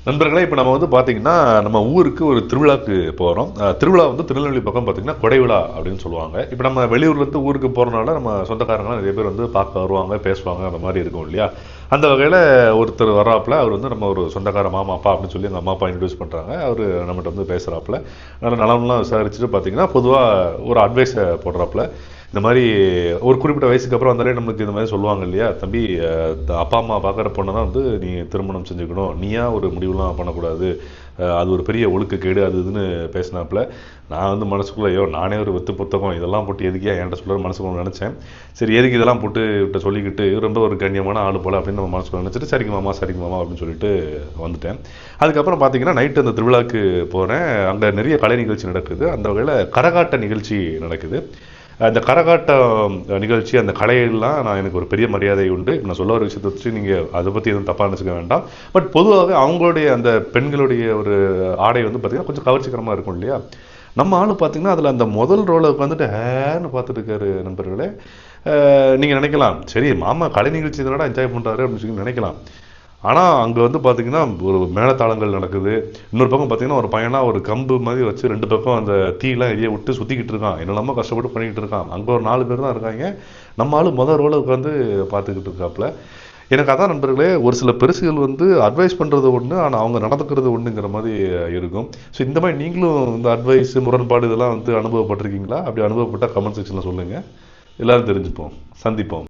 நண்பர்களே, இப்போ நம்ம வந்து பார்த்தீங்கன்னா, நம்ம ஊருக்கு ஒரு திருவிழாக்கு போகிறோம். திருவிழா வந்து திருநெல்வேலி பக்கம் பார்த்தீங்கன்னா, கொடை விழா அப்படின்னு சொல்லுவாங்க. இப்போ நம்ம வெளியூர்லேருந்து ஊருக்கு போகிறனால நம்ம சொந்தக்காரங்களாம் நிறைய பேர் வந்து பார்க்க வருவாங்க, பேசுவாங்க, அந்த மாதிரி இருக்கும் இல்லையா? அந்த வகையில் ஒருத்தர் வர்றாப்புல, அவர் வந்து நம்ம ஒரு சொந்தக்கார மாமா அப்பா அப்படின்னு சொல்லி எங்கள் அம்மா அப்பா இன்ட்ரடியூஸ் பண்ணுறாங்க. அவர் நம்மகிட்ட வந்து பேசுகிறாப்புல. அதனால் நலம்லாம் விசாரிச்சுட்டு பார்த்தீங்கன்னா, பொதுவாக ஒரு அட்வைஸை போடுறாப்புல. இந்த மாதிரி ஒரு குறிப்பிட்ட வயசுக்கு அப்புறம் வந்தாலே நம்மளுக்கு இந்த மாதிரி சொல்லுவாங்க இல்லையா, தம்பி அப்பா அம்மா பார்க்குற பொண்ணை தான் வந்து நீ திருமணம் செஞ்சுக்கணும், நீயா ஒரு முடிவுலாம் பண்ணக்கூடாது, அது ஒரு பெரிய ஒழுக்கக்கேடு அது இதுன்னு பேசினாப்புல. நான் வந்து மனசுக்குள்ளே ஐயோ நானே ஒரு வெத்து புத்தகம் இதெல்லாம் போட்டு எதுக்கியா என்கிட்ட சொல்கிற மனசுக்குள்ள நினச்சேன். சரி எதுக்கு இதெல்லாம் போட்டு இவர்கிட்ட சொல்லிக்கிட்டு ரொம்ப ஒரு கண்ணியமான ஆள் போல் அப்படின்னு நம்ம மனசுக்குள்ள நினச்சிட்டு சரிங்க மாமா அப்படின்னு சொல்லிட்டு வந்துட்டேன். அதுக்கப்புறம் பார்த்தீங்கன்னா நைட்டு அந்த திருவிழாவுக்கு போகிறேன். அங்கே நிறைய கலை நிகழ்ச்சி நடக்குது. அந்த வகையில் கரகாட்ட நிகழ்ச்சி நடக்குது. அந்த கரகாட்டம் நிகழ்ச்சி, அந்த கலையெல்லாம் எனக்கு ஒரு பெரிய மரியாதை உண்டு. நான் சொல்ல ஒரு விஷயத்தை வச்சு நீங்கள் அதை பற்றி எதுவும் தப்பாக நினச்சிக்க வேண்டாம். பட் பொதுவாகவே அவங்களுடைய அந்த பெண்களுடைய ஒரு ஆடை வந்து பார்த்திங்கன்னா கொஞ்சம் கவர்ச்சிகரமாக இருக்கும் இல்லையா? நம்ம ஆள் பார்த்தீங்கன்னா அதில் அந்த முதல் ரோலை உட்காந்துட்டு ஹேன்னு பார்த்துட்டு இருக்காரு நண்பர்களே. நீங்கள் நினைக்கலாம், சரி மாமா கலை நிகழ்ச்சி இதனோட என்ஜாய் பண்ணுறாரு அப்படின்னு சொல்லி நினைக்கலாம். ஆனால் அங்கே வந்து பார்த்தீங்கன்னா ஒரு மேளதாளங்கள் நடக்குது. இன்னொரு பக்கம் பார்த்தீங்கன்னா ஒரு பையனா ஒரு கம்பு மாதிரி வச்சு ரெண்டு பக்கம் அந்த தீயெல்லாம் எரிய விட்டு சுற்றிக்கிட்டு இருக்கான். என்னெல்லாமோ கஷ்டப்பட்டு பண்ணிக்கிட்டு இருக்கான். அங்கே ஒரு 4 பேர் தான் இருக்காங்க. நம்ம ஆள் முதல் ரோலை உட்காந்து பார்த்துக்கிட்டு இருக்காப்புல. எனக்கு அதான் நண்பர்களே, ஒரு சில பெருசுகள் வந்து அட்வைஸ் பண்ணுறது ஒன்று, ஆனால் அவங்க நடந்துக்கிறது ஒன்றுங்கிற மாதிரி இருக்கும். ஸோ இந்த மாதிரி நீங்களும் இந்த அட்வைஸ் முரண்பாடு இதெல்லாம் வந்து அனுபவப்பட்டிருக்கீங்களா? அப்படி அனுபவப்பட்டால் கமெண்ட் செக்ஷனில் சொல்லுங்கள். எல்லோரும் தெரிஞ்சுப்போம். சந்திப்போம்.